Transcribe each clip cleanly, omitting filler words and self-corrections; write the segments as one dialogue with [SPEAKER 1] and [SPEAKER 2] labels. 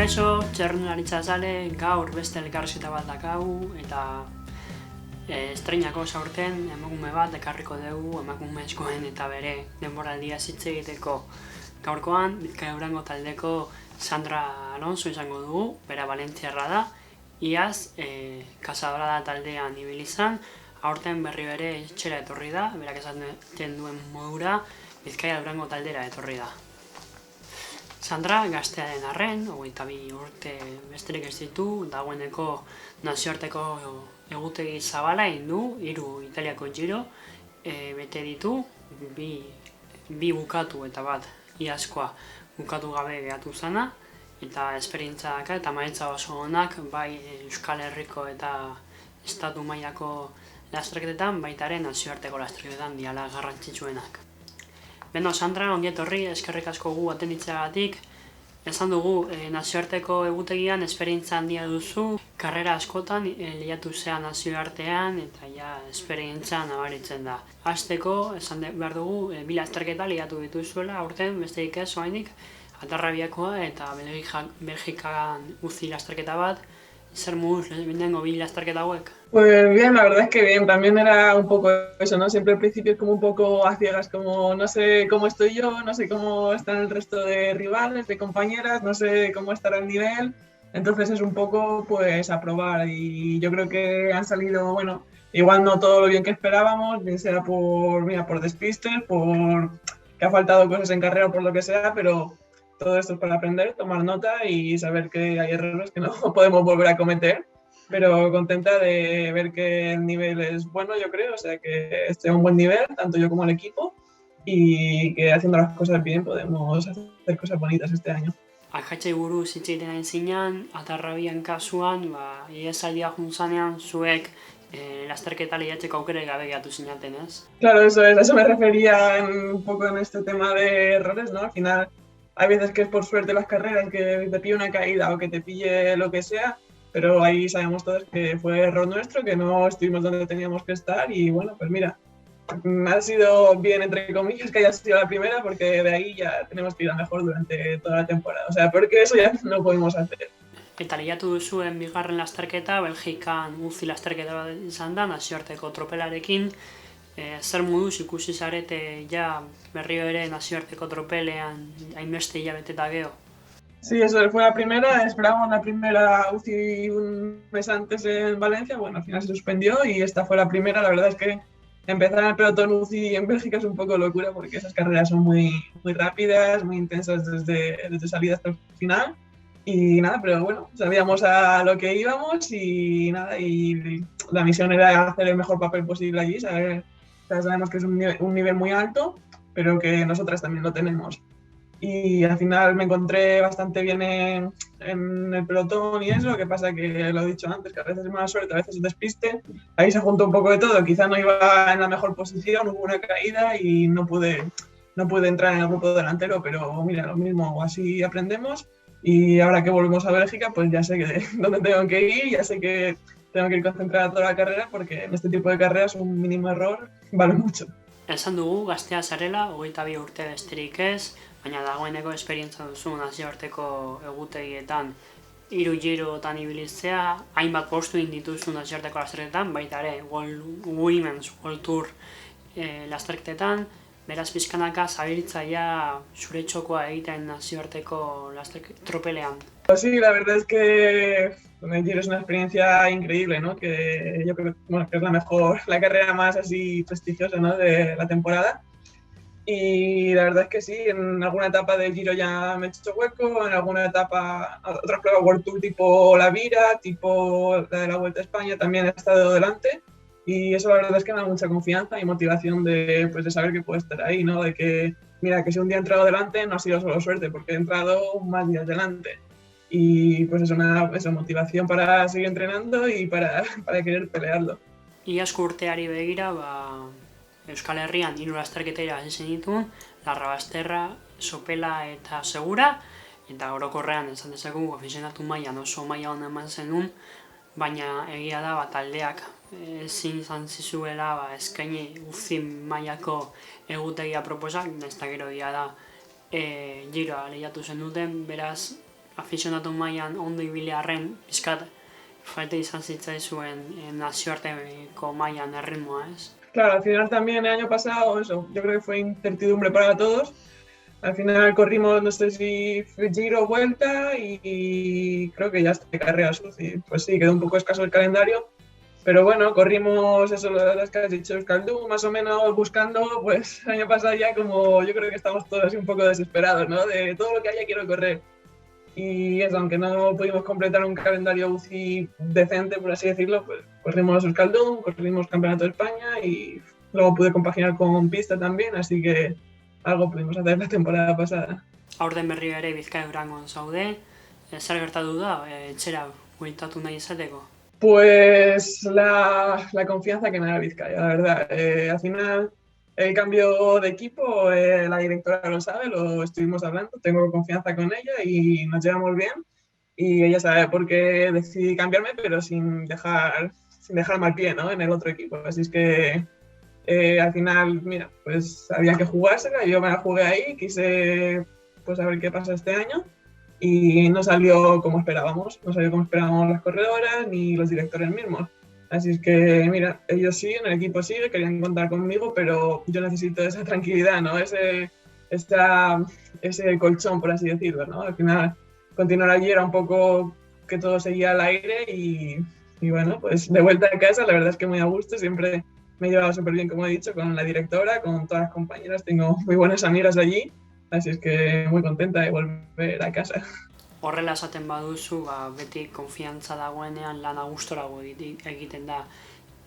[SPEAKER 1] Kaixo, txirrindularitza zale, gaur beste elkarrizketa bat dakagu eta estreinako aurten emakume bat ekarriko dugu emakumezkoen eta bere denboraldia hitz egiteko. Gaurkoan Bizkaia Durango taldeko Sandra Alonso izango dugu, bera valentziarra da, iaz Casadora taldean ibili izan, aurten berri bere etxera etorri da, berak esaten duen modura Bizkaia Durango taldera etorri da. Sandra gaztearen arren, 22 urte besterik ez ditu, dagoeneko nazioarteko egutegi zabala egin du, 3 Italiako Giro bete ditu, bi bukatu eta bat iazkoa bukatu gabe gehatu zana, eta esperientzia daka eta emaitza oso onak, bai Euskal Herriko eta estatu mailako lasterketetan, baitaren nazioarteko lasterketetan diala garrantzitsuenak. Beno, Sandra, ongi etorri, eskerrik asko gu atenditzeagatik. Esan dugu, nazioarteko egutegian esperientzia handia duzu, karrera askotan lehiatu zea nazioartean eta ja esperientzia nabaritzen da. Hasteko, esan behar dugu, bi lasterketa lehiatu dituzuela, aurten besterik ez oraindik, Atarrabiakoa eta Belgikan UCI lasterketa bat. ¿Ser moduz lehenengo bi lasterketa hauek?
[SPEAKER 2] Pues bien, la verdad es que bien, también era un poco eso, ¿no? Siempre al principio es como un poco a ciegas, como no sé cómo estoy yo, no sé cómo están el resto de rivales, de compañeras, no sé cómo estará el nivel, entonces es un poco pues a probar y yo creo que han salido, bueno, igual no todo lo bien que esperábamos, bien sea por despistes, por que ha faltado cosas en carrera o por lo que sea, pero todo esto es para aprender, tomar nota y saber que hay errores que no podemos volver a cometer, pero contenta de ver que el nivel es bueno, yo creo, o sea que esté a un buen nivel, tanto yo como el equipo, y que haciendo las cosas bien podemos hacer cosas bonitas este año.
[SPEAKER 1] Akatxei buruz hitz egiten ari zinean, Atarrabian kasuan, ihesaldia juntzanean zuek lasterketa lehiatzeko aukera gabe gehatu zinaten, ez?
[SPEAKER 2] Claro, eso es, a eso me refería un poco en este tema de errores, ¿no? Al final hay veces que es por suerte las carreras, que te pille una caída o que te pille lo que sea, pero ahí sabemos todos que fue error nuestro, que no estuvimos donde teníamos que estar y bueno, pues mira, ha sido bien entre comillas que haya sido la primera porque de ahí ya tenemos que ir a mejor durante toda la temporada, o sea, porque eso ya no podemos hacer.
[SPEAKER 1] Eta lehiatu duzuen bigarren lasterketa, Belgikan UCI lasterketa bat izan da, nazioarteko tropelarekin, zer moduz ikusi zarete ja berriro ere nazioarteko tropelean hainbeste hilabete eta gero?
[SPEAKER 2] Sí, eso fue la primera, esperábamos la primera UCI un mes antes en Valencia, bueno, al final se suspendió y esta fue la primera, la verdad es que empezar en el pelotón UCI en Bélgica es un poco locura porque esas carreras son muy rápidas, muy intensas desde salida hasta el final y nada, pero bueno, sabíamos a lo que íbamos y nada, y la misión era hacer el mejor papel posible allí, sabemos que es un nivel muy alto, pero que nosotras también lo tenemos. Y al final me encontré bastante bien en el pelotón y eso, lo que pasa que lo he dicho antes, que a veces es mala suerte, a veces es despiste, ahí se juntó un poco de todo, quizá no iba en la mejor posición, hubo una caída y no pude entrar en el grupo delantero, pero mira, lo mismo, así aprendemos y ahora que volvemos a Bélgica, pues ya sé dónde tengo que ir, ya sé que tengo que ir concentrada toda la carrera porque en este tipo de carreras un mínimo error vale mucho.
[SPEAKER 1] Esan dugu, gaztea zarela, 22 urte besterik ez, baina dagoeneko esperientzia duzu nazioarteko egutegietan 3 girotan ibilitzea, hainbat postu dituzu nazioarteko lasterketetan, baita ere Women's World Tour lasterketetan, beraz pizkanaka zabiltzaia zure txokoa egiten nazioarteko tropelean.
[SPEAKER 2] Pues sí, la verdad es que el Giro es una experiencia increíble, ¿no? Que yo creo que es la carrera más así prestigiosa, ¿no? De la temporada. Y la verdad es que sí, en alguna etapa del Giro ya me he hecho hueco, en alguna etapa, otras pruebas World Tour tipo la Vira, tipo la de la Vuelta a España, también he estado delante. Y eso la verdad es que me da mucha confianza y motivación de saber que puedo estar ahí, ¿no? De que, mira, que si un día he entrado delante no ha sido solo suerte, porque he entrado más días delante. Y pues eso me da motivación para seguir entrenando y para querer pelearlo.
[SPEAKER 1] Iazko urteari begira, Euskal Herrian 3 lasterketera hasi ditun, Larrabasterra, Sopela eta Segura, eta orokorrean esan dezakegu afizionatu mailan oso maila ona eman zenun, baina egia da taldeak ezin izan zizuela eskaini UCI mailako egutegia proposak, ez da gero egia da Giroa lehiatu zen duten, beraz afizionatu mailan ondo ibili arren, pizkat falta izan zitzaizuen nazioarteko mailan erritmoa, ez?
[SPEAKER 2] Claro, al final también el año pasado, eso, yo creo que fue incertidumbre para todos. Al final corrimos, no sé si fue Giro o Vuelta y creo que ya está de carreras UCI. Pues sí, quedó un poco escaso el calendario. Pero bueno, corrimos eso, las que has dicho, Euskaldun, más o menos buscando, pues el año pasado ya como yo creo que estamos todos así un poco desesperados, ¿no? De todo lo que haya quiero correr. Y eso, aunque no pudimos completar un calendario UCI decente, por así decirlo, pues corrimos Euskaldun, corrimos Campeonato de España y luego pude compaginar con pista también, así que algo pudimos hacer la temporada pasada.
[SPEAKER 1] Aurten berri ere Bizkaia Durangon zaude, zer gertatu da, etxera bueltatu nahi izateko?
[SPEAKER 2] Pues la confianza que me da Vizcaya, la verdad. Al final, el cambio de equipo, la directora lo sabe, lo estuvimos hablando, tengo confianza con ella y nos llevamos bien. Y ella sabe por qué decidí cambiarme, pero sin dejar mal pie, ¿no? En el otro equipo. Así es que al final, mira, pues había que jugársela, yo me la jugué ahí, quise pues a ver qué pasa este año. Y no salió como esperábamos, no salió como esperábamos las corredoras ni los directores mismos. Así es que, mira, ellos siguen, el equipo sigue, querían contar conmigo, pero yo necesito esa tranquilidad, ¿no? Ese colchón, por así decirlo, ¿no? Al final, continuar allí era un poco que todo seguía al aire y bueno, pues de vuelta a casa, la verdad es que muy a gusto, siempre me he llevado súper bien, como he dicho, con la directora, con todas las compañeras, tengo muy buenas amigas allí. Así es que muy contenta de volver a casa.
[SPEAKER 1] Horrela esaten baduzu, beti konfiantza dagoenean lana gustorago egiten da.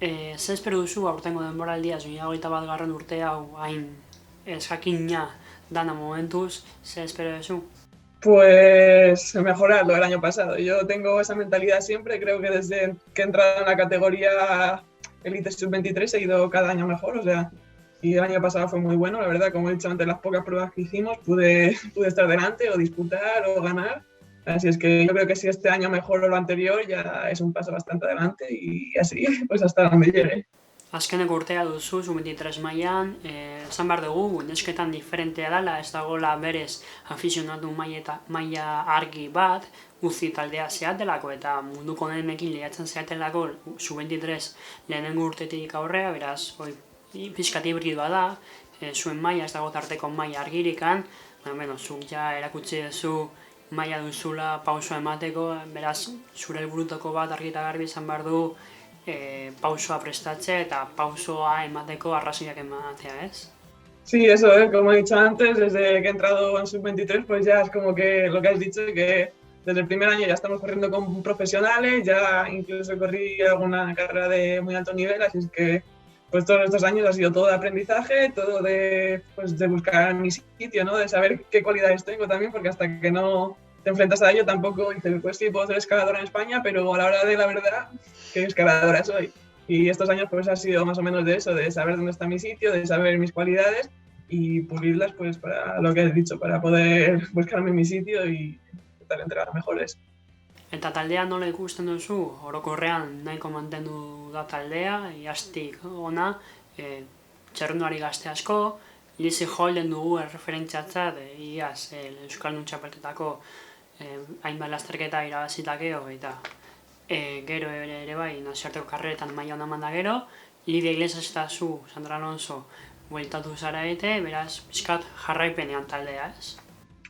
[SPEAKER 1] Zer espero duzu aurtengo denboraldia, 2021 urte hau hain jakina dana momentuz, zer espero duzu?
[SPEAKER 2] Pues mejorar lo del año pasado. Yo tengo esa mentalidad siempre, creo que desde que he entrado en la categoría Elite Sub-23 he ido cada año mejor, o sea, y el año pasado fue muy bueno, la verdad, como he dicho antes, las pocas pruebas que hicimos pude estar delante o disputar o ganar. Así es que yo creo que si este año mejoro lo anterior ya es un paso bastante adelante y así pues hasta donde llegue.
[SPEAKER 1] Azkeneko urtea duzu, Sub-23 mailan, esan behar dugu, nesketan diferentea dela, ez dagoela berez afizionatu maila argi bat, UCI taldea zeatelako eta munduko nenekin lehiatzen zeatelako Sub-23 lehenengo urtetik aurrea, beraz, pixkat hibridua da, zuen maila, ez dago tarteko maila argirikan, zuk ja erakutsi duzu maila duzula pausoa emateko, beraz, zure helburutako bat argi eta garbi izan behar du pausoa prestatzea eta pausoa emateko arrazoiak ematea, ¿ez?
[SPEAKER 2] Sí, eso, como he dicho antes, desde que he entrado en Sub-23, pues ya es como que lo que has dicho, que desde el primer año ya estamos corriendo con profesionales, ya incluso corrí alguna carrera de muy alto nivel, así es que pues todos estos años ha sido todo de aprendizaje, todo de buscar mi sitio, ¿no? De saber qué cualidades tengo también, porque hasta que no te enfrentas a ello tampoco dices, pues sí, puedo ser escaladora en España, pero a la hora de la verdad, ¿qué escaladora soy? Y estos años pues ha sido más o menos de eso, de saber dónde está mi sitio, de saber mis cualidades y pulirlas pues para lo que has dicho, para poder buscarme mi sitio y intentar entre las mejores.
[SPEAKER 1] Eta taldea nola ikusten duzu, orokorrean nahiko mantendu da taldea, iaztik ona, txerrendulari gazte asko, Lizzie Holden dugu erreferentziatzat, iaz Euskaldun txapelketako hainbat lasterketa irabazitakeo eta gero ere bai nazioarteko karreretan maila ona manda gero, Lidia Iglesias eta zu, Sandra Alonso, bueltatu zara beraz, pixkat jarraipenean taldea, ez?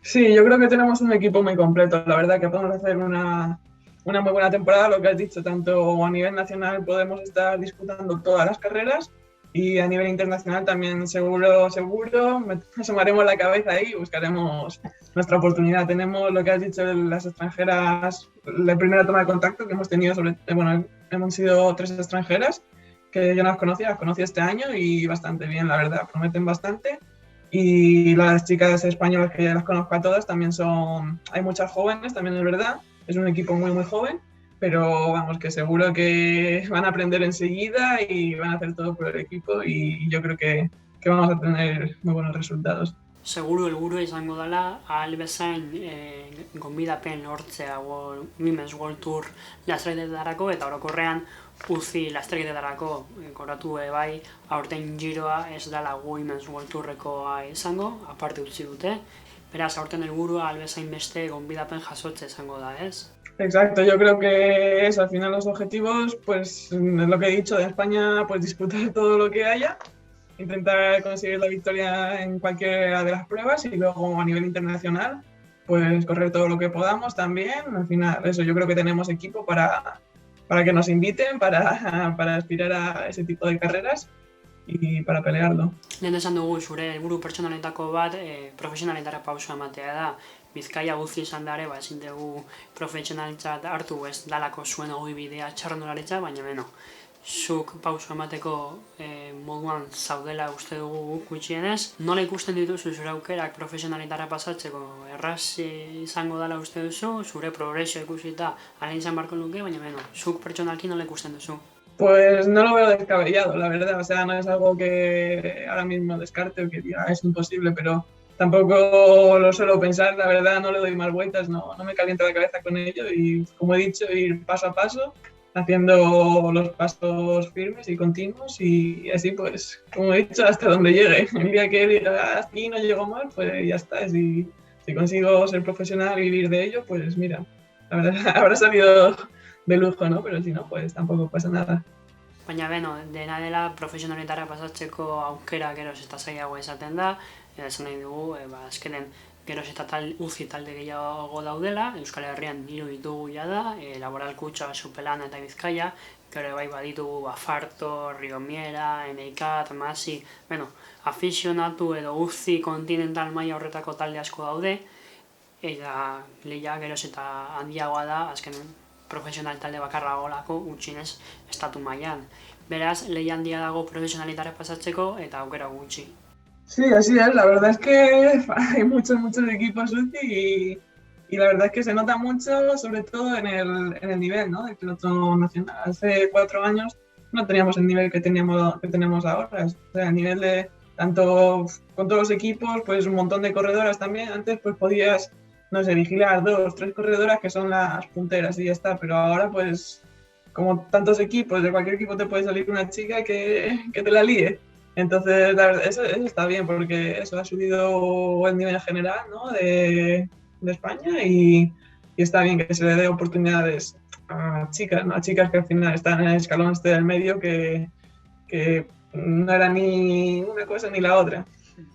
[SPEAKER 2] Sí, yo creo que tenemos un equipo muy completo. La verdad que podemos hacer una muy buena temporada, lo que has dicho, tanto a nivel nacional podemos estar disputando todas las carreras y a nivel internacional también seguro, asomaremos la cabeza ahí y buscaremos nuestra oportunidad. Tenemos lo que has dicho, las extranjeras, la primera toma de contacto que hemos tenido, hemos sido 3 extranjeras que yo no las conocía este año y bastante bien, la verdad, prometen bastante. Y las chicas españolas que ya las conozco a todas también hay muchas jóvenes, también es verdad, es un equipo muy muy joven, pero vamos, que seguro que van a aprender enseguida y van a hacer todo por el equipo y yo creo que vamos a tener muy buenos resultados.
[SPEAKER 1] Seguru helburua izango dela, ahal bezain gonbidapen lortzea Women's World Tour lasterketetarako eta orokorrean UCI lasterketetarako koratu bai, aurten giroa ez dela Women's World Tourrekoa izango, aparte utzi dute. Beraz, aurten helburua albezain beste gonbidapen jasotze izango da, ez?
[SPEAKER 2] Exacto, yo creo que es al final los objetivos, pues es lo que he dicho de España, pues disputar todo lo que haya, intentar conseguir la victoria en cualquiera de las pruebas y luego a nivel internacional, pues correr todo lo que podamos también. Al final, eso yo creo que tenemos equipo para que nos inviten, para aspirar a ese tipo de carreras y para pelearlo.
[SPEAKER 1] Lehen esan dugu zure helburu pertsonaletako bat profesionaletara pausoa ematea da. Bizkaia guzti izan da ere, ezin dugu profesionalitzat hartu ez dalako zuen ogibidea txarrendularitza, baina beno, zuk pauso emateko moduan zaudela uste dugu guk gutxienez. Nola ikusten dituzu zure aukerak profesionaletara pasatzeko? Erraz izango dela uste duzu, zure progresio ikusita ala izan barko luke, baina beno, zuk pertsonalki nola ikusten duzu?
[SPEAKER 2] Pues no lo veo descabellado, la verdad. O sea, no es algo que ahora mismo descarte o que diga es imposible, pero tampoco lo suelo pensar, la verdad, no le doy más vueltas, no me caliento la cabeza con ello y, como he dicho, ir paso a paso, haciendo los pasos firmes y continuos y así, pues, como he dicho, hasta donde llegue. El día que diga hasta aquí no llego más, pues ya está. Si consigo ser profesional y vivir de ello, pues mira, la verdad, habrá salido de lujo, ¿no? Pero si no, pues tampoco pasa nada.
[SPEAKER 1] Baina beno, dena dela profesionaletara pasatzeko aukera geroz eta zailago izaten da, esan nahi dugu, azkenen geroz eta uzi talde gehiago daudela, Euskal Herrian 3 ditugu jada, Laboral Kutxa, Supelana eta Bizkaia, gero bai baditugu Farto, Rigomiera, NK, Tamasi, beno, afizionatu edo uzi kontinental maila horretako talde asko daude, eta lehia geroz eta handiagoa da, azkenen profesional talde bakarra golako gutxinez estatu mailan. Beraz, lehi handia dago profesionalitara pasatzeko eta aukera gutxi.
[SPEAKER 2] Sí, así es. La verdad es que hay muchos equipos UCI y la verdad es que se nota mucho, sobre todo en el nivel, ¿no?, del piloto nacional. Hace 4 años no teníamos el nivel que tenemos ahora. O sea, el nivel de tanto con todos los equipos, pues un montón de corredoras también. Antes pues podías, no sé, vigilar 2, 3 corredoras que son las punteras y ya está, pero ahora pues como tantos equipos, de cualquier equipo te puede salir una chica que te la líe. Entonces, la verdad, eso está bien porque eso ha subido el nivel general, ¿no?, de España y está bien que se le dé oportunidades a chicas, ¿no?, a chicas que al final están en el escalón este del medio que no era ni una cosa ni la otra.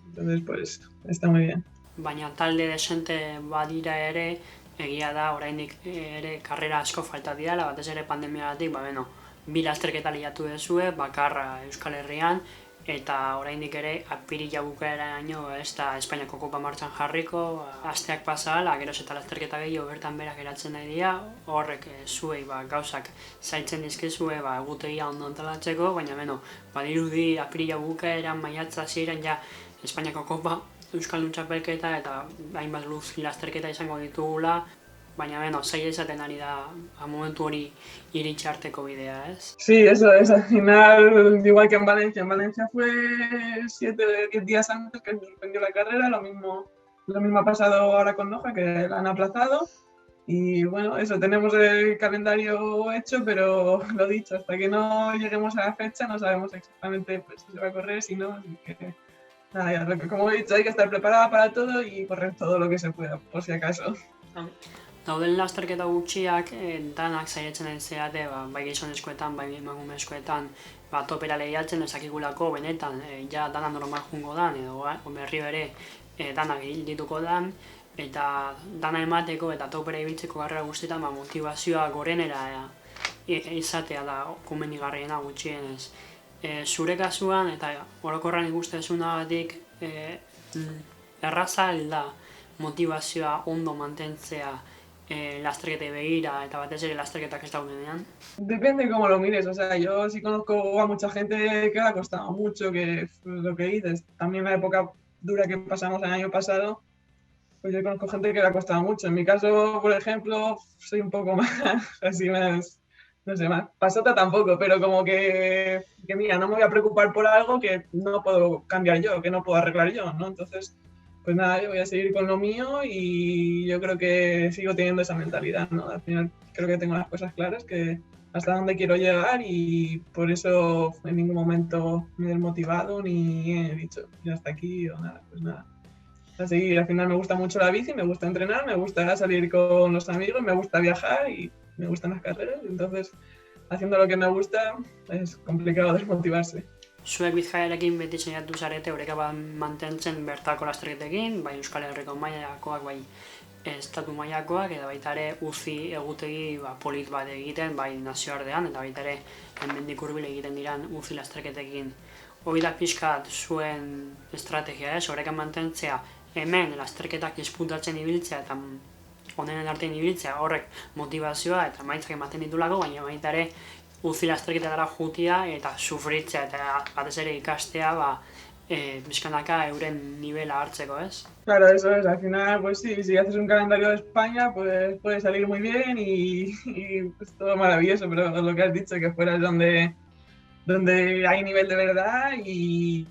[SPEAKER 2] Entonces, pues está muy bien.
[SPEAKER 1] Baina talde desente badira ere, egia da oraindik ere karrera asko falta dira, batez ere pandemiagatik, beno, 2 lasterketa lehiatu duzue, bakarra Euskal Herrian, eta oraindik ere apirila bukaeraino ez da Espainiako Kopa martxan jarriko, asteak pasa ahala, geroz eta lasterketa gehiago bertan berak geratzen nahi dira, horrek zuei gauzak zailtzen dizkizue egutegia ondo antolatzeko, baina beno, badirudi apirila bukaeran maiatza hasieran ja Espainiako Kopa, Euskaldun txapelketa eta hainbat luz lasterketa izango ditugula, baina beno, zaila izaten ari da momentu hori iritsi arteko bidea, ez?
[SPEAKER 2] Sí, eso es, al final, igual que en Valencia fue 7 o 10 días antes que se suspendió la carrera, lo mismo ha pasado ahora con Noja, que la han aplazado. Y bueno, eso, tenemos el calendario hecho, pero lo dicho, hasta que no lleguemos a la fecha no sabemos exactamente pues, si se va a correr, si no, así que nada, ya, como he dicho, hay que estar preparada para todo y correr todo lo que se pueda, por si acaso.
[SPEAKER 1] Dauden lasterketa gutxiak danak zailetzen zeate, bai gizonezkoetan, bai emakumezkoetan, topera lehiatzen ezakigulako benetan, ja dana normal jungo dan, edo berri bere danak dituko dan, eta dana emateko eta topera ibiltzeko garrera guztietan motivazioa gorenera izatea da komenigarriena gutxienez. Zure kasuan eta orokorran ikustezunagatik erraza da motivazioa ondo mantentzea lasterketei begira eta batez ere lasterketak ez daudenean?
[SPEAKER 2] Depende cómo lo mires, o sea, yo sí conozco a mucha gente que le ha costado mucho, que lo que dices, también la época dura que pasamos el año pasado, pues yo conozco gente que le ha costado mucho. En mi caso, por ejemplo, soy un poco más, así más, no sé, más pasota tampoco, pero como que mira, no me voy a preocupar por algo que no puedo cambiar yo, que no puedo arreglar yo, ¿no? Entonces, pues nada, yo voy a seguir con lo mío y yo creo que sigo teniendo esa mentalidad, ¿no? Al final creo que tengo las cosas claras, que hasta dónde quiero llegar y por eso en ningún momento me he desmotivado ni he dicho ya hasta aquí o nada, pues nada. Así, al final me gusta mucho la bici, me gusta entrenar, me gusta salir con los amigos, me gusta viajar y me gustan las carreras. Entonces, haciendo lo que me gusta es complicado desmotivarse.
[SPEAKER 1] Zuek Bizkaiarekin beti saiatu zarete oreka bat mantentzen bertako lasterketekin, bai Euskal Herriko mailakoak, bai estatu mailakoak, eta baita ere UCI egutegi polit bat egiten, bai nazioartean, eta baita ere hemendik hurbil egiten diran UCI lasterketekin. Hori da pixkat zuen estrategia, oreka mantentzea hemen lasterketak disputatzen ibiltzea eta onenen artean ibiltzea, horrek motivazioa eta emaitzak ematen ditulako, baina baita ere UCI lasterketetara jutia eta sufritzea eta batez ere ikastea bizkanaka euren nivela hartzeko, ez?
[SPEAKER 2] Claro, eso es. Al final, pues sí, si haces un calendario de España, pues puede salir muy bien y pues todo maravilloso, pero lo que has dicho, que fuera es donde hay nivel de verdad y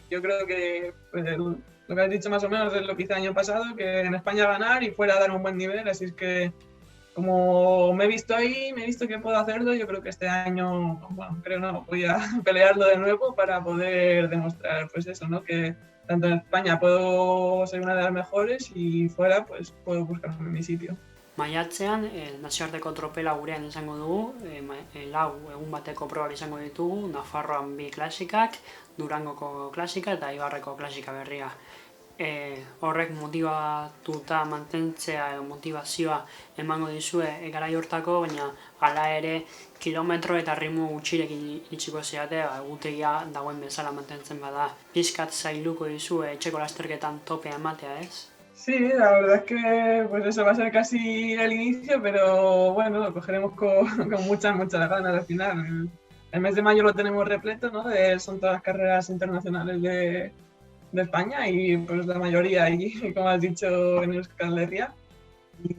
[SPEAKER 2] yo creo que pues, lo que has dicho más o menos es lo que hice el año pasado, que en España ganar y fuera dar un buen nivel, así es que como me he visto ahí, me he visto que puedo hacerlo, yo creo que este año, bueno, creo no, voy a pelearlo de nuevo para poder demostrar pues eso, ¿no? Que tanto en España puedo ser una de las mejores y fuera pues puedo buscarme mi sitio.
[SPEAKER 1] Maiatzean, nazioarteko tropela gurean izango dugu, lau egun bateko probak izango ditugu, Nafarroan 2 klasikak, Durangoko klasika eta Eibarreko klasika berria. Horrek motibatuta mantentzea edo motivazioa emango dizue garai hortako, baina hala ere kilometro eta ritmo gutxirekin itxiko zeate, egutegia dagoen bezala mantentzen bada. Pixkat zailuko dizue etxeko lasterketan topea ematea, ez?
[SPEAKER 2] Sí, la verdad es que pues eso va a ser casi el inicio, pero bueno, lo cogeremos con muchas ganas al final. El mes de mayo lo tenemos repleto, ¿no? Son todas carreras internacionales de España y pues la mayoría allí, como has dicho, en Euskal Herria.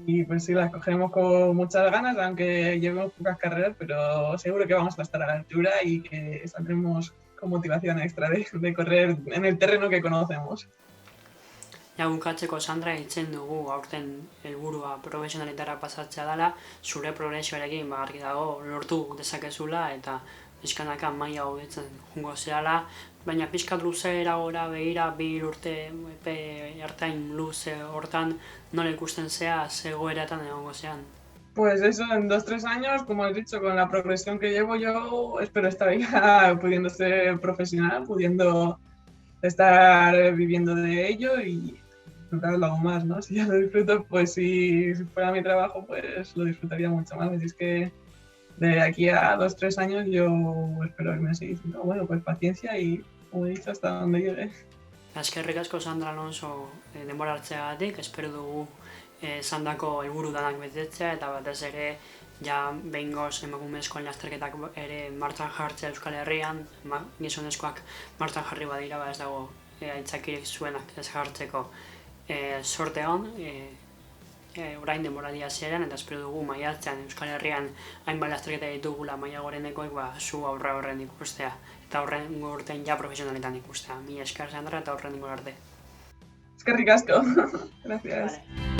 [SPEAKER 2] Y pues sí, las cogeremos con muchas ganas, aunque llevemos pocas carreras, pero seguro que vamos a estar a la altura y que saldremos con motivación extra de correr en el terreno que conocemos.
[SPEAKER 1] Ja, bukatzeko Sandra hitzen dugu aurten helburua profesionaletara pasatzea dela, zure progresioarekin argi dago lortu dezakezula eta pixkanaka maila hobetzen jungo zehala, baina pixkat luzera gora begira 2 urte epe ertain luze hortan nola ikusten zea zegoeratan egongo zean.
[SPEAKER 2] Pues eso, en 2-3 años, como has dicho, con la progresión que llevo yo, espero estar ya pudiendo ser profesional, pudiendo estar viviendo de ello y disfrutar lo hago más, ¿no? Si ya lo disfruto, pues si fuera mi trabajo, pues lo disfrutaría mucho más. Así es que de aquí a 2-3 años yo espero irme así diciendo, bueno, pues paciencia y, como he dicho, hasta donde llegue.
[SPEAKER 1] Eskerrik asko Sandra Alonso denbora hartzeagatik, espero dugu zandako helburu danak betetzea eta batez ere ja behingoz emakumezkoen lasterketak ere martxan jartzea Euskal Herrian, gizonezkoak martxan jarri badira, ez dago aitzakirik zuenak ez jartzeko. Sorte hon, orain denboraldia hasieran eta espero dugu maiatzean Euskal Herrian hainbat lasterketa ditugula maila gorenekoek zu aurre horren ikustea eta horren urtean ja profesionaletan ikustea. Mila esker Sandra eta horren arte.
[SPEAKER 2] Eskerrik asko. Gracias. Vale.